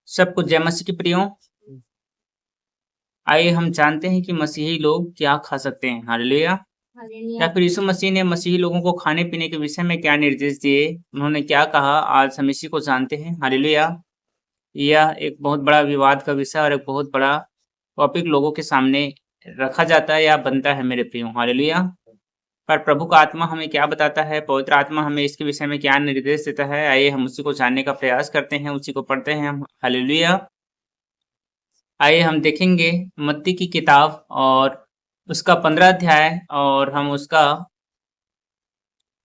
सबको जय मसीह की प्रियो। आइए हम जानते हैं कि मसीही लोग क्या खा सकते हैं। हालेलुया। या फिर यीशु मसीह ने मसीही लोगों को खाने पीने के विषय में क्या निर्देश दिए, उन्होंने क्या कहा, आज हम इसी को जानते हैं। हालेलुया। यह एक बहुत बड़ा विवाद का विषय और एक बहुत बड़ा टॉपिक लोगों के सामने रखा जाता है या बनता है मेरे प्रियो। हालेलुया। पर प्रभु का आत्मा हमें क्या बताता है, पवित्र आत्मा हमें इसके विषय में क्या निर्देश देता है, आइए हम उसी को जानने का प्रयास करते हैं, उसी को पढ़ते हैं हम। हालेलुया। आइए हम देखेंगे मत्ती की किताब और उसका 15 अध्याय और हम उसका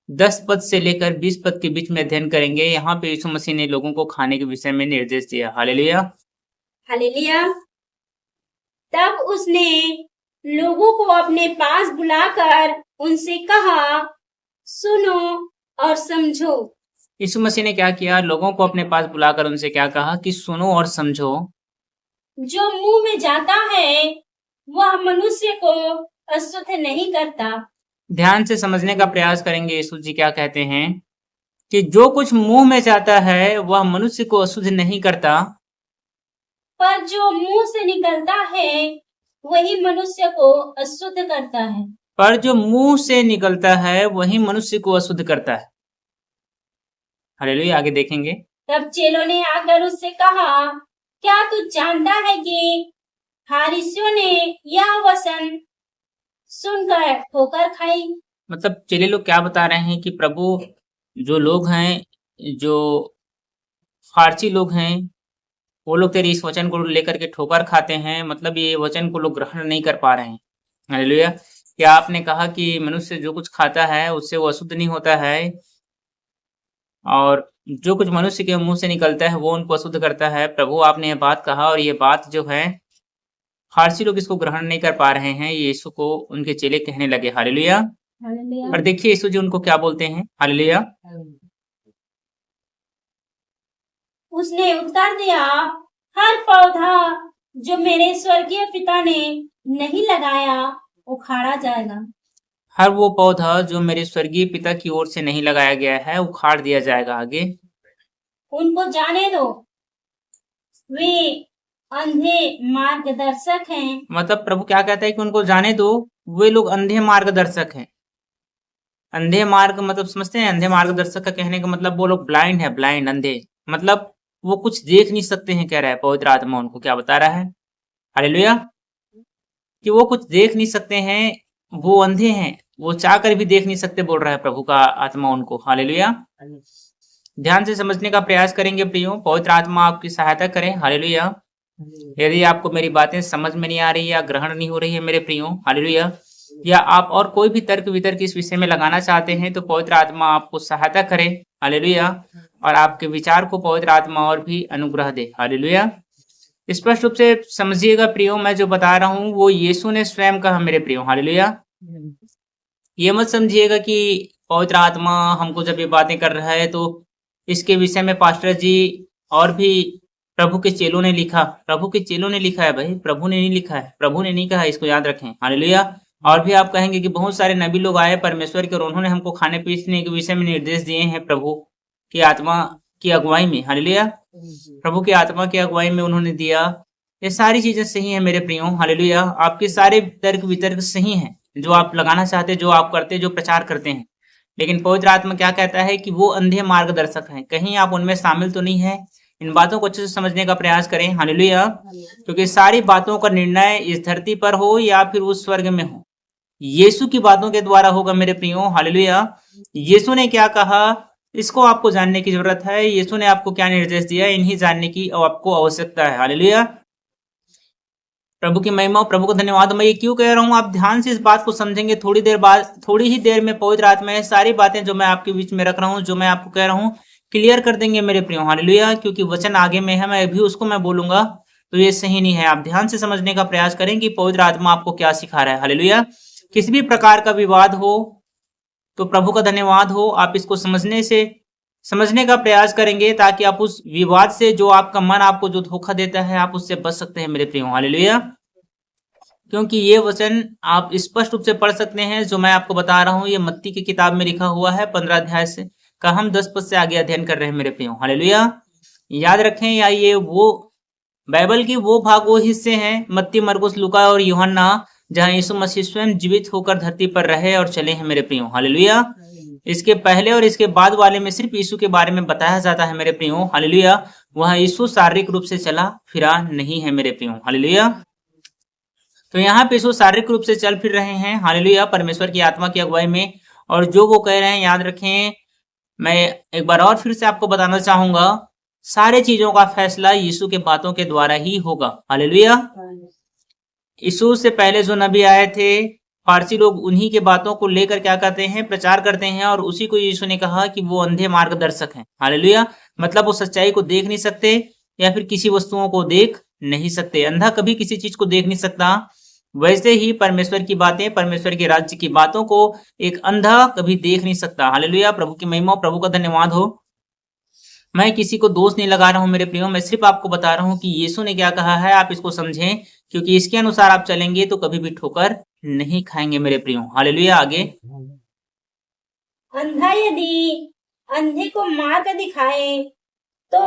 10 पद से लेकर 20 पद के बीच में अध्ययन करेंगे। यहाँ पे यीशु मसीह ने लोगों को खाने के विषय में निर्देश दिया। हालेलुया। हालेलुया। तब उसने लोगों को अपने पास बुलाकर उनसे कहा, सुनो और समझो। यीशु मसीह ने क्या किया? लोगों को अपने पास बुलाकर उनसे क्या कहा कि सुनो और समझो। जो मुंह में जाता है वह मनुष्य को अशुद्ध नहीं करता। ध्यान से समझने का प्रयास करेंगे। यीशु जी क्या कहते हैं कि जो कुछ मुंह में जाता है वह मनुष्य को अशुद्ध नहीं करता, पर जो मुंह से निकलता है वही मनुष्य को अशुद्ध करता है। पर जो मुंह से निकलता है वही मनुष्य को अशुद्ध करता है। हालेलुया। आगे देखेंगे। तब चेलों ने आकर उससे कहा, क्या तू जानता है कि फरीसियों ने यह वचन सुनकर ठोकर खाई? मतलब चेले लोग क्या बता रहे हैं कि प्रभु, जो लोग हैं, जो फारसी लोग हैं, वो लोग तेरे इस वचन को लेकर के ठोकर खाते हैं। मतलब ये वचन को लोग ग्रहण नहीं कर पा रहे हैं। हालेलुया। क्या आपने कहा कि मनुष्य जो कुछ खाता है उससे वो अशुद्ध नहीं होता है, और जो कुछ मनुष्य के मुंह से निकलता है वो उनको अशुद्ध करता है। प्रभु आपने ये बात कहा, और ये बात जो है फारसी लोग इसको ग्रहण नहीं कर पा रहे हैं। यीशु को उनके चेले कहने लगे। हालेलुया। और देखिए यीशु जी उनको क्या बोलते हैं। हालेलुया। उसने उत्तर दिया, हर पौधा जो मेरे स्वर्गीय पिता ने नहीं लगाया उखाड़ा जाएगा। हर वो पौधा जो मेरे स्वर्गीय पिता की ओर से नहीं लगाया गया है उखाड़ दिया जाएगा। आगे। उनको जाने दो, वे अंधे मार्गदर्शक हैं। मतलब प्रभु क्या कहता है कि उनको जाने दो, वे लोग अंधे मार्गदर्शक हैं। अंधे मार्ग मतलब समझते हैं? अंधे मार्गदर्शक का कहने का मतलब वो लोग ब्लाइंड है, ब्लाइंड, अंधे। मतलब वो कुछ देख नहीं सकते हैं, कह रहा है पवित्र आत्मा उनको क्या बता रहा है। हालेलुया। कि वो कुछ देख नहीं सकते हैं, वो अंधे हैं, वो चाह कर भी देख नहीं सकते, बोल रहा है प्रभु का आत्मा उनको। हालेलुया। ध्यान से समझने का प्रयास करेंगे प्रियो, पवित्र आत्मा आपकी सहायता करें। हालेलुया। यदि आपको मेरी बातें समझ में नहीं आ रही या ग्रहण नहीं हो रही है मेरे प्रियो, हालेलुया, या आप और कोई भी तर्क वितर्क इस विषय में लगाना चाहते हैं, तो पवित्र आत्मा आपको सहायता करे। हालेलुया। और आपके विचार को पवित्र आत्मा और भी अनुग्रह दे। हालेलुया। स्पष्ट रूप से समझिएगा प्रियो, मैं जो बता रहा हूँ वो यीशु ने स्वयं कहा मेरे प्रियो। हालेलुया। ये मत समझिएगा कि पवित्र आत्मा हमको जब ये बातें कर रहा है तो इसके विषय में पास्टर जी और भी प्रभु के चेलों ने लिखा। प्रभु के चेलों ने लिखा है भाई, प्रभु ने नहीं लिखा है, प्रभु ने नहीं कहा, इसको याद रखें। हालेलुया। और भी आप कहेंगे कि बहुत सारे नबी लोग आए परमेश्वर के और उन्होंने हमको खाने पीने के विषय में निर्देश दिए हैं प्रभु की आत्मा की अगुवाई में। हालेलुया। प्रभु की आत्मा की अगुवाई में उन्होंने दिया। ये सारी चीजें सही है मेरे प्रियो। हालेलुया। आपके सारे तर्क वितर्क सही हैं, जो आप लगाना चाहते, जो आप करते, जो प्रचार करते हैं। लेकिन पवित्र आत्मा क्या कहता है कि वो अंधे मार्गदर्शक हैं, कहीं आप उनमें शामिल तो नहीं है। इन बातों को अच्छे से समझने का प्रयास करें। हालेलुया। क्योंकि सारी बातों का निर्णय इस धरती पर हो या फिर उस स्वर्ग में हो, यीशु की बातों के द्वारा होगा मेरे प्रियो। हालेलुया। यीशु ने क्या कहा, इसको आपको जानने की जरूरत है। यीशु ने आपको क्या निर्देश दिया, इन्हीं जानने की आपको आवश्यकता है। हालेलुया। प्रभु की महिमा, प्रभु को धन्यवाद। मैं ये क्यों कह रहा हूँ, आप ध्यान से इस बात को समझेंगे। थोड़ी देर बाद, थोड़ी ही देर में पवित्र आत्मा सारी बातें जो मैं आपके बीच में रख रहा हूँ, जो मैं आपको कह रहा हूँ, क्लियर कर देंगे मेरे प्रियो। हालेलुया। क्योंकि वचन आगे में है, मैं भी उसको मैं बोलूंगा तो ये सही नहीं है। आप ध्यान से समझने का प्रयास करें कि पवित्र आत्मा आपको क्या सिखा रहा है। हालेलुया। किसी भी प्रकार का विवाद हो तो प्रभु का धन्यवाद हो, आप इसको समझने का प्रयास करेंगे, ताकि आप उस विवाद से, जो आपका मन आपको जो धोखा देता है, आप उससे बच सकते हैं मेरे प्रियो। हालेलुया। क्योंकि ये वचन आप स्पष्ट रूप से पढ़ सकते हैं, जो मैं आपको बता रहा हूँ, ये मत्ती की किताब में लिखा हुआ है 15 अध्याय से का हम 10 पद से आगे अध्ययन कर रहे हैं मेरे प्रियो। हालेलुया। याद रखें, या ये वो बाइबल की वो भाग, वो हिस्से हैं मत्ती, मरकुस, लूका और यूहन्ना, जहां यीशु मसीह स्वयं जीवित होकर धरती पर रहे और चले हैं मेरे प्रियो। हालेलुया। इसके पहले और इसके बाद वाले में सिर्फ यीशु के बारे में बताया जाता है मेरे प्रियो। हालेलुया। वहां यीशु शारीरिक रूप से चला फिरा नहीं है मेरे प्रियो। हालेलुया। तो यहाँ पे यीशु शारीरिक रूप से चल फिर रहे हैं। हालेलुया। परमेश्वर की आत्मा की अगुवाई में, और जो वो कह रहे हैं याद रखें। मैं एक बार और फिर से आपको बताना चाहूंगा, सारे चीजों का फैसला यीशु के बातों के द्वारा ही होगा। हालेलुया। यीशु से पहले जो नबी आए थे, फारसी लोग उन्हीं के बातों को लेकर क्या करते हैं, प्रचार करते हैं, और उसी को यीशु ने कहा कि वो अंधे मार्गदर्शक हैं। हालेलुया। मतलब वो सच्चाई को देख नहीं सकते या फिर किसी वस्तुओं को देख नहीं सकते। अंधा कभी किसी चीज को देख नहीं सकता। वैसे ही परमेश्वर की बातें, परमेश्वर के राज्य की बातों को एक अंधा कभी देख नहीं सकता। हालेलुया। प्रभु की महिमा, प्रभु का धन्यवाद हो। मैं किसी को दोष नहीं लगा रहा हूं मेरे प्रियो, मैं सिर्फ आपको बता रहा हूं कि यीशु ने क्या कहा है, आप इसको समझें, क्योंकि इसके अनुसार आप चलेंगे तो कभी भी ठोकर नहीं खाएंगे मेरे प्रियो। हालेलुया। आगे, अंधा यदि अंधे को मार्ग दिखाए तो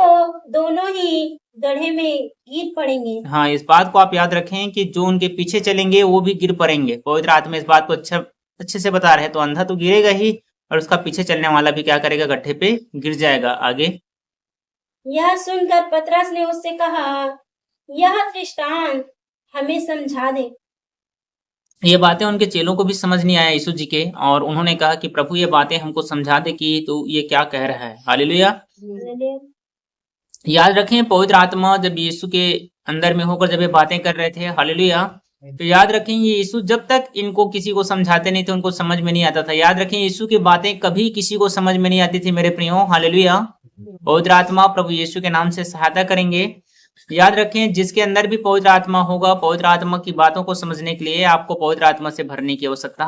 दोनों ही गड्ढे में गिर पड़ेंगे। हाँ, इस बात को आप याद रखें कि जो उनके पीछे चलेंगे वो भी गिर पड़ेंगे। पवित्र आत्मा इस बात को अच्छे से बता रहे हैं। तो अंधा तो गिरेगा ही, और उसका पीछे चलने वाला भी क्या करेगा, गड्ढे पे गिर जाएगा। आगे, यह सुनकर पतरस ने उससे कहा, यह दृष्टांत हमें समझा दे। ये बातें उनके चेलों को भी समझ नहीं आया यीशु जी के, और उन्होंने कहा कि प्रभु ये बातें हमको समझा दे कि तो ये क्या कह रहा है। हालेलुया। याद रखें, पवित्र आत्मा जब यीशु के अंदर में होकर जब ये बातें कर रहे थे, हालेलुया, तो याद रखें ये यीशु जब तक इनको किसी को समझाते नहीं थे, उनको समझ में नहीं आता था। याद रखें, यीशु की बातें कभी किसी को समझ में नहीं आती थी मेरे प्रियो। हालेलुया। पवित्र आत्मा प्रभु यीशु के नाम से सहायता करेंगे। याद रखें, जिसके अंदर भी पवित्र आत्मा होगा, पवित्र आत्मा की बातों को समझने के लिए आपको पवित्र आत्मा से भरने की आवश्यकता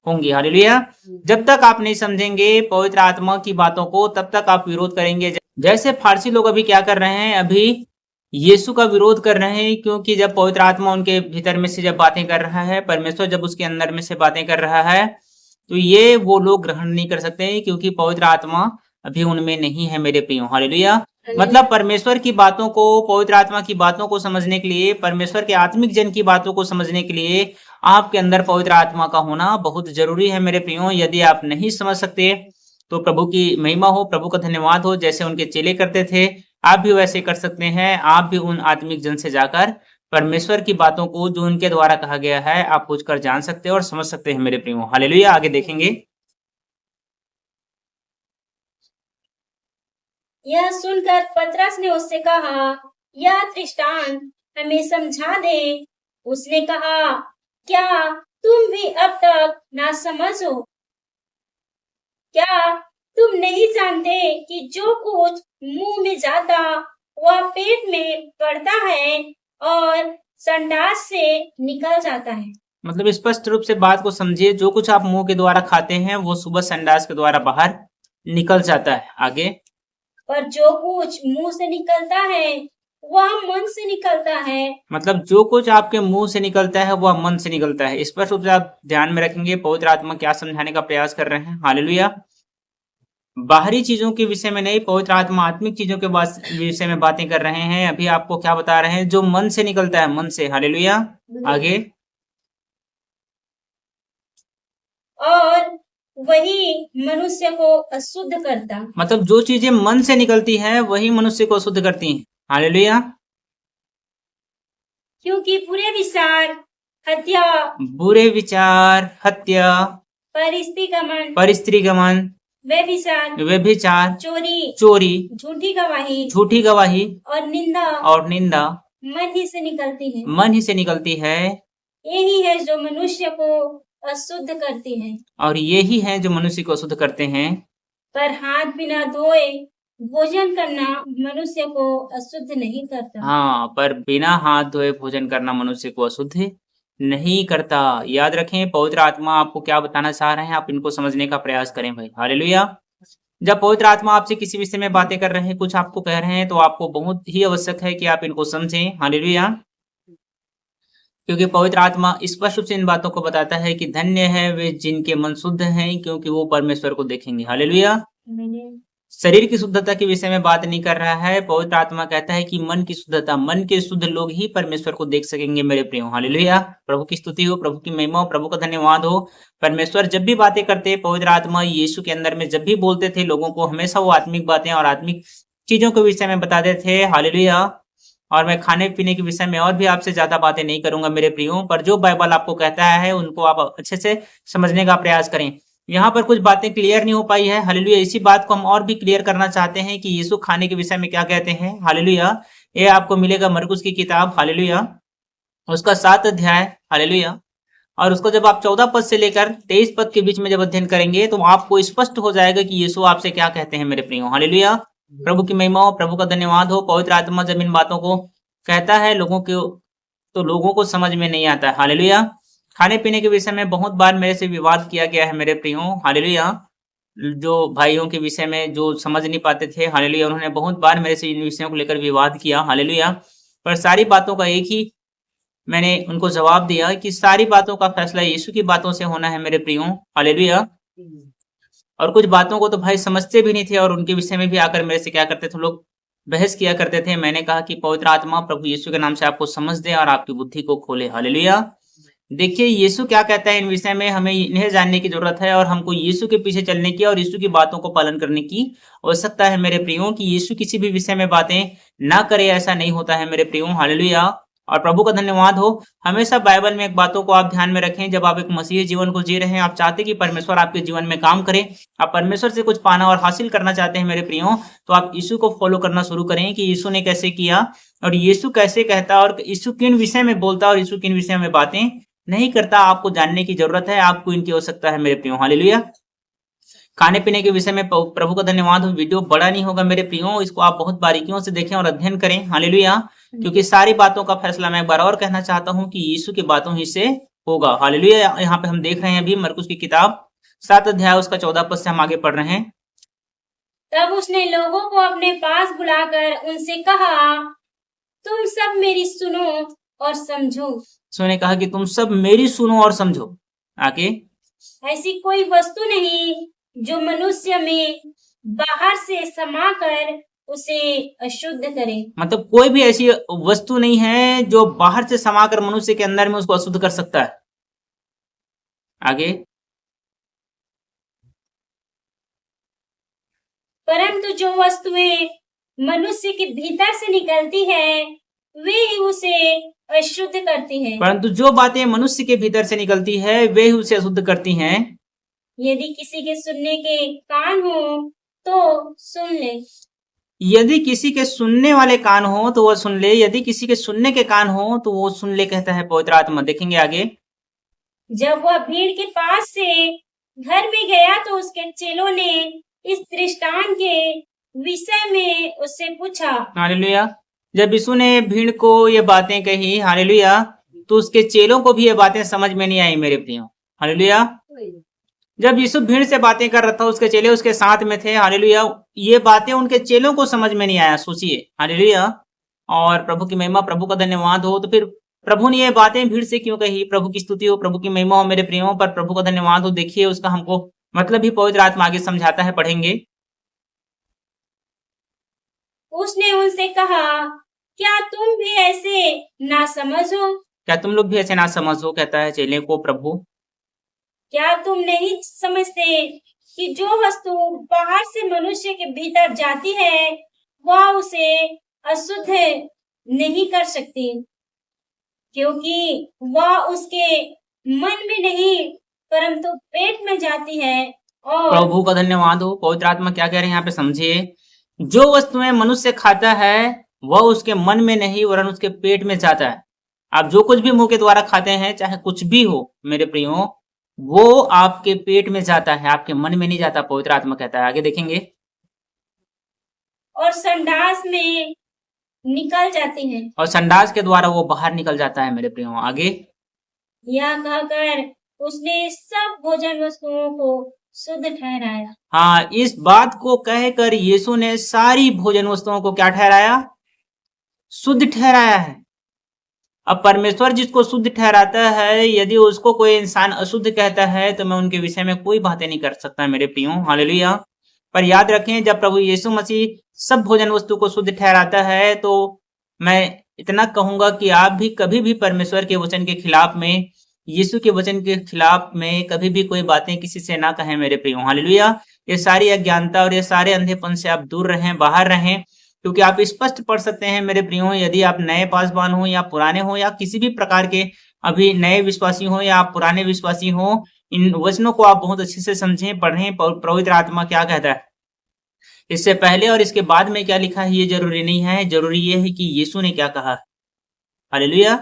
होगी। हालेलुया। जब तक आप नहीं समझेंगे पवित्र आत्मा की बातों को, तब तक आप विरोध करेंगे। जैसे फारसी लोग अभी क्या कर रहे हैं, अभी यीशु का विरोध कर रहे हैं, क्योंकि जब पवित्र आत्मा उनके भीतर में से जब बातें कर रहा है, परमेश्वर जब उसके अंदर में से बातें कर रहा है, तो ये वो लोग ग्रहण नहीं कर सकते, क्योंकि पवित्र आत्मा अभी उनमें नहीं है मेरे प्रियो। हालेलुया। मतलब परमेश्वर की बातों को, पवित्र आत्मा की बातों को समझने के लिए, परमेश्वर के आत्मिक जन की बातों को समझने के लिए आपके अंदर पवित्र आत्मा का होना बहुत जरूरी है मेरे प्रियो। यदि आप नहीं समझ सकते तो प्रभु की महिमा हो, प्रभु का धन्यवाद हो। जैसे उनके चेले करते थे, आप भी वैसे कर सकते हैं। आप भी उन आत्मिक जन से जाकर परमेश्वर की बातों को जो उनके द्वारा कहा गया है, आप पूछकर जान सकते हैं और समझ सकते हैं मेरे प्रियो। हालेलुया। आगे देखेंगे। यह सुनकर पतरस ने उससे कहा, यह दृष्टांत हमें समझा दे। उसने कहा, क्या तुम भी अब तक ना समझो? क्या तुम नहीं जानते कि जो कुछ मुंह में जाता वह पेट में पड़ता है और संडास से निकल जाता है। मतलब स्पष्ट रूप से बात को समझिए, जो कुछ आप मुंह के द्वारा खाते हैं वो सुबह संडास के द्वारा बाहर निकल जाता है। आगे, पर जो कुछ मुंह से निकलता है वह मन से निकलता है। मतलब जो कुछ आपके मुंह से निकलता है वह मन से निकलता है। स्पष्ट रूप से आप ध्यान में रखेंगे पवित्र आत्मा क्या समझाने का प्रयास कर रहे हैं। हालेलुया। बाहरी चीजों के विषय में नहीं, पवित्र आत्मा आत्मिक चीजों के विषय में बातें कर रहे हैं। अभी आपको क्या बता रहे हैं, जो मन से निकलता है, मन से। हालेलुया। आगे, और वही मनुष्य को अशुद्ध करता। मतलब जो चीजें मन से निकलती है वही मनुष्य को अशुद्ध करती हैं। हालेलुया। क्योंकि बुरे विचार, हत्या, बुरे विचार, हत्या, परिस्त्री गमन, व्यभिचार, चोरी, झूठी गवाही और निंदा मन ही से निकलती है। यही है जो मनुष्य को अशुद्ध करती है। और यही है जो मनुष्य को अशुद्ध करते हैं। पर हाथ बिना धोए भोजन करना मनुष्य को अशुद्ध नहीं करता। हाँ, पर बिना हाथ धोए भोजन करना मनुष्य को अशुद्ध नहीं करता। याद रखें, पवित्र आत्मा आपको क्या बताना चाह रहे हैं, आप इनको समझने का प्रयास करें भाई। हालेलुया। जब पवित्र आत्मा आपसे किसी विषय में बातें कर रहे हैं, कुछ आपको कह रहे हैं, तो आपको बहुत ही आवश्यक है कि आप इनको समझें। हालेलुया। क्योंकि पवित्र आत्मा स्पष्ट रूप से इन बातों को बताता है कि धन्य है वे जिनके मन शुद्ध हैं, क्योंकि वो परमेश्वर को देखेंगे। हालेलुया। शरीर की शुद्धता के विषय में बात नहीं कर रहा है। पवित्र आत्मा कहता है कि मन की शुद्धता, मन के शुद्ध लोग ही परमेश्वर को देख सकेंगे मेरे प्रियो। हालेलुया। प्रभु की स्तुति हो, प्रभु की महिमा हो, प्रभु का धन्यवाद हो। परमेश्वर जब भी बातें करते, पवित्र आत्मा यीशु के अंदर में जब भी बोलते थे लोगों को, हमेशा वो आत्मिक बातें और आत्मिक चीजों के विषय में बताते थे। हालेलुया। और मैं खाने पीने के विषय में और भी आपसे ज्यादा बातें नहीं करूंगा मेरे प्रियो, पर जो बाइबल आपको कहता है उनको आप अच्छे से समझने का प्रयास करें। यहाँ पर कुछ बातें क्लियर नहीं हो पाई है। हालेलुया। इसी बात को हम और भी क्लियर करना चाहते हैं कि यीशु खाने के विषय में क्या कहते हैं। हालेलुया। ये आपको मिलेगा मरकुस की किताब, हालेलुया, उसका 7 अध्याय, हालेलुया। और उसको जब आप 14 पद से लेकर 23 पद के बीच में जब अध्ययन करेंगे तो आपको स्पष्ट हो जाएगा कि यीशु आपसे क्या कहते हैं मेरे प्रियो। हालेलुया। प्रभु की महिमा हो, प्रभु का धन्यवाद हो। पवित्र आत्मा जब इन बातों को कहता है लोगों को, तो लोगों को समझ में नहीं आता है। हालेलुया। खाने पीने के विषय में बहुत बार मेरे से विवाद किया गया है मेरे प्रियो। हालेलुया। जो भाइयों के विषय में जो समझ नहीं पाते थे, हालेलुया, उन्होंने बहुत बार मेरे से इन विषयों को लेकर विवाद किया। हालेलुया। पर सारी बातों का एक ही मैंने उनको जवाब दिया कि सारी बातों का फैसला यीशु की बातों से होना है मेरे प्रियो। हालेलुया। और कुछ बातों को तो भाई समझते भी नहीं थे और उनके विषय में भी आकर मेरे से क्या करते थे, लोग बहस किया करते थे। मैंने कहा कि पवित्र आत्मा प्रभु यीशु के नाम से आपको समझ दे और आपकी बुद्धि को खोले। हालेलुया। देखिए यीशु क्या कहता है इन विषय में, हमें इन्हें जानने की जरूरत है और हमको यीशु के पीछे चलने की और यीशु की बातों को पालन करने की आवश्यकता है मेरे प्रियो। कि यीशु किसी भी विषय में बातें ना करे, ऐसा नहीं होता है मेरे प्रियो। हालेलुया। और प्रभु का धन्यवाद हो। हमेशा बाइबल में एक बातों को आप ध्यान में रखें, जब आप एक मसीही जीवन को जी रहे हैं, आप चाहते कि परमेश्वर आपके जीवन में काम करे, आप परमेश्वर से कुछ पाना और हासिल करना चाहते हैं मेरे प्रियो, तो आप यीशु को फॉलो करना शुरू करें कि यीशु ने कैसे किया और यीशु कैसे कहता और यीशु किन विषय में बोलता और यीशु किन विषय में बातें नहीं करता। आपको जानने की जरूरत है, आपको इनकी आवश्यकता है मेरे प्रियो। हालेलुया। खाने पीने के विषय में प्रभु का धन्यवाद हो। वीडियो बड़ा नहीं होगा मेरे प्रियो, इसको आप बहुत बारीकियों से देखें और अध्ययन करें। हालेलुया। क्योंकि सारी बातों का फैसला मैं एक बार और कहना चाहता हूं कि यीशु की बातों ही से होगा। हालेलुया। यहाँ पे हम देख रहे हैं अभी मरकुस की किताब 7 अध्याय उसका 14 पद से हम आगे पढ़ रहे हैं। तब उसने लोगों को अपने पास बुलाकर उनसे कहा, तुम सब मेरी सुनो और समझो। उसने कहा कि तुम सब मेरी सुनो और समझो। आगे, ऐसी कोई वस्तु नहीं जो मनुष्य में बाहर से समाकर उसे अशुद्ध करे। मतलब कोई भी ऐसी वस्तु नहीं है जो बाहर से समाकर मनुष्य के अंदर में उसको अशुद्ध कर सकता है। आगे, परंतु जो वस्तुएं मनुष्य के भीतर से निकलती है वे ही उसे अशुद्ध करती है। परंतु जो बातें मनुष्य के भीतर से निकलती है वे ही उसे अशुद्ध करती हैं। यदि किसी के सुनने के कान हो तो सुन ले। यदि किसी के सुनने वाले कान हो तो वह सुन ले। यदि किसी के सुनने के कान हो तो वो सुन ले, कहता है पवित्र आत्मा। देखेंगे आगे। जब वह भीड़ के पास से घर में गया तो उसके चेलों ने इस दृष्टांत के विषय में उससे पूछा। हालेलुया। जब यीशु ने भीड़ को ये बातें कही, हालेलुया, तो उसके चेलों को भी ये बातें समझ में नहीं आई मेरे प्रियो। हालेलुया। जब यीशु भीड़ से बातें कर रहा था, उसके चेले उसके साथ में थे। हालेलुया। ये बातें उनके चेलों को समझ में नहीं आया। सोचिए। हालेलुया। और प्रभु की महिमा, प्रभु का धन्यवाद हो। तो फिर प्रभु ने ये बातें भीड़ से क्यों कही? प्रभु की स्तुति हो, प्रभु की महिमा हो मेरे प्रियो, पर प्रभु का धन्यवाद हो। देखिए उसका हमको मतलब भी पवित्र आत्मा आगे समझाता है, पढ़ेंगे। उसने उनसे कहा, क्या तुम भी ऐसे ना समझो? क्या तुम लोग भी ऐसे ना समझो, कहता है चेले को प्रभु। क्या तुम नहीं समझते कि जो वस्तु बाहर से मनुष्य के भीतर जाती है वह उसे अशुद्ध नहीं कर सकती, क्योंकि वह उसके मन में नहीं परंतु पेट में जाती है। और प्रभु का धन्यवाद हो। पवित्र आत्मा क्या कह रहे हैं यहाँ पे, समझिए। जो वस्तुएं मनुष्य खाता है वह उसके मन में नहीं वरन उसके पेट में जाता है। आप जो कुछ भी मुंह के द्वारा खाते हैं, चाहे कुछ भी हो मेरे प्रियो, वो आपके पेट में जाता है, आपके मन में नहीं जाता। पवित्र आत्मा कहता है। आगे देखेंगे। और संडास में निकल जाती है। और संडास के द्वारा वो बाहर निकल जाता है मेरे प्रियो। आगे, यह कहकर उसने सब भोजन वस्तुओं को शुद्ध ठहराया। हाँ, इस बात को कहकर यीशु ने सारी भोजन वस्तुओं को क्या ठहराया? शुद्ध ठहराया है। अब परमेश्वर जिसको शुद्ध ठहराता है, यदि उसको कोई इंसान अशुद्ध कहता है तो मैं उनके विषय में कोई बातें नहीं कर सकता मेरे प्रियो। हालेलुया। पर याद रखें, जब प्रभु यीशु मसीह सब भोजन वस्तु को शुद्ध ठहराता है, तो मैं इतना कहूंगा कि आप भी कभी भी परमेश्वर के वचन के खिलाफ में, यीशु के वचन के खिलाफ में कभी भी कोई बातें किसी से ना कहें मेरे प्रियो। हालेलुया। ये सारी अज्ञानता और ये सारे अंधेपन से आप दूर रहें, बाहर रहें, क्योंकि आप स्पष्ट पढ़ सकते हैं मेरे प्रियो, यदि आप नए पासवान हो या पुराने हो या किसी भी प्रकार के अभी नए विश्वासी हो या आप पुराने विश्वासी हो, इन वचनों को आप बहुत अच्छे से समझें, पढ़ें, पवित्र आत्मा क्या कहता है। इससे पहले और इसके बाद में क्या लिखा है ये जरूरी नहीं है, जरूरी ये है कि यीशु ने क्या कहा। हालेलुया।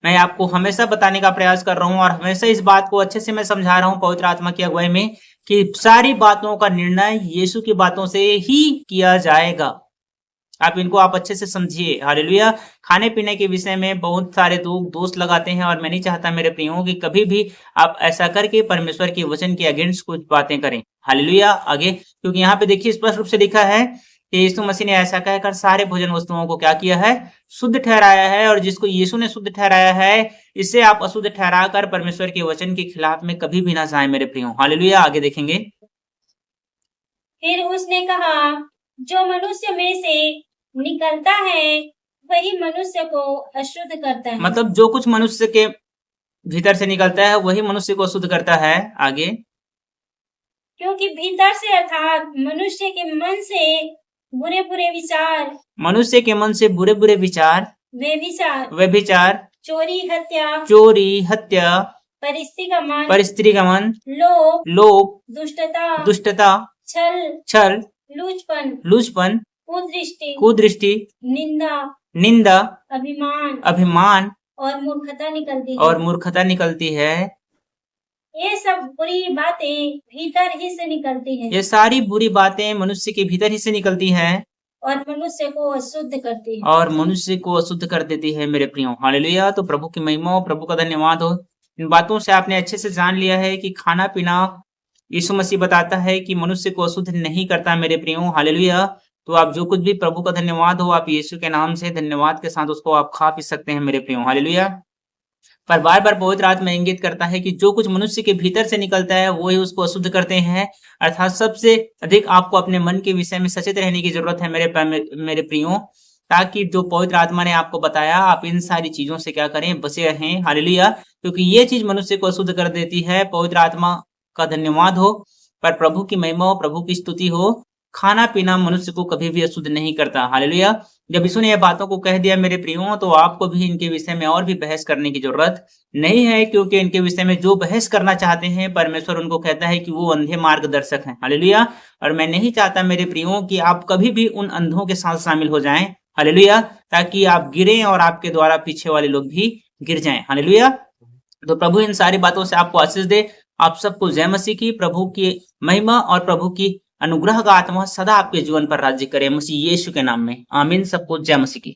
मैं आपको हमेशा बताने का प्रयास कर रहा हूं और हमेशा इस बात को अच्छे से मैं समझा रहा हूं पवित्र आत्मा की अगुवाई में कि सारी बातों का निर्णय यीशु की बातों से ही किया जाएगा। आप अच्छे से समझिए। हालेलुया। खाने पीने के विषय में बहुत सारे लोग दोष लगाते हैं और मैं नहीं चाहता मेरे प्रियो कि कभी भी आप ऐसा करके परमेश्वर के वचन के अगेंस्ट कुछ बातें करें। हालेलुया। आगे, क्योंकि यहाँ पे देखिए स्पष्ट रूप से लिखा है कि यीशु मसीह ने ऐसा कहकर सारे भोजन वस्तुओं को क्या किया है, शुद्ध ठहराया है, और जिसको यीशु ने शुद्ध ठहराया है, इसे आप अशुद्ध ठहरा कर परमेश्वर के वचन के खिलाफ में कभी भी ना जाएं मेरे प्रियो। हालेलुया। आगे देखेंगे। फिर उसने कहा, जो मनुष्य में से निकलता है वही मनुष्य को अशुद्ध करता है। मतलब जो कुछ मनुष्य के भीतर से निकलता है वही मनुष्य को अशुद्ध करता है। आगे, क्योंकि भीतर से अर्थात मनुष्य के मन से बुरे बुरे विचार, मनुष्य के मन से बुरे बुरे विचार, व्यभिचार, चोरी, हत्या, परिस्त्री का मन, लोभ, दुष्टता, छल, लूचपन, कुदृष्टि, निंदा, अभिमान और मूर्खता निकलती है। ये सब बुरी बातें भीतर ही से निकलती हैं। ये सारी बुरी बातें मनुष्य के भीतर ही से निकलती हैं और मनुष्य को अशुद्ध करती है, और मनुष्य को अशुद्ध कर देती है मेरे प्रियो। हालेलुया। तो प्रभु की महिमा हो, प्रभु का धन्यवाद हो। इन बातों से आपने अच्छे से जान लिया है कि खाना पीना यीशु मसीह बताता है कि मनुष्य को अशुद्ध नहीं करता मेरे प्रियो। हालेलुया। तो आप जो कुछ भी, प्रभु का धन्यवाद हो, आप यीशु के नाम से धन्यवाद के साथ उसको आप खा पी सकते हैं मेरे प्रियो। हालेलुया। पर बार बार पवित्र आत्मा इंगित करता है कि जो कुछ मनुष्य के भीतर से निकलता है वो ही उसको अशुद्ध करते हैं। अर्थात सबसे अधिक आपको अपने मन के विषय में सचेत रहने की जरूरत है मेरे प्रियो, ताकि जो पवित्र आत्मा ने आपको बताया आप इन सारी चीजों से क्या करें, बचे रहें। हालेलुया। क्योंकि ये चीज मनुष्य को अशुद्ध कर देती है। पवित्र आत्मा का धन्यवाद हो। पर प्रभु की महिमा हो, प्रभु की स्तुति हो। खाना पीना मनुष्य को कभी भी अशुद्ध नहीं करता। हालेलुया। जब यीशु ने ये बातों को कह दिया मेरे प्रियो, तो आपको भी इनके विषय में और भी बहस करने की जरूरत नहीं है, क्योंकि इनके विषय में जो बहस करना चाहते हैं परमेश्वर उनको कहता है कि वो अंधे मार्गदर्शक हैं। हालेलुया। और मैं नहीं चाहता मेरे प्रियो कि आप कभी भी उन अंधों के साथ शामिल हो जाएं। हालेलुया। ताकि आप गिरें और आपके द्वारा पीछे वाले लोग भी गिर जाएं। हालेलुया। तो प्रभु इन सारी बातों से आपको आशीष दे। आप सबको जय मसीह की। प्रभु की महिमा और प्रभु की अनुग्रह का आत्मा सदा आपके जीवन पर राज्य करे, मसीह यीशु के नाम में। आमीन। सबको जय मसीह की।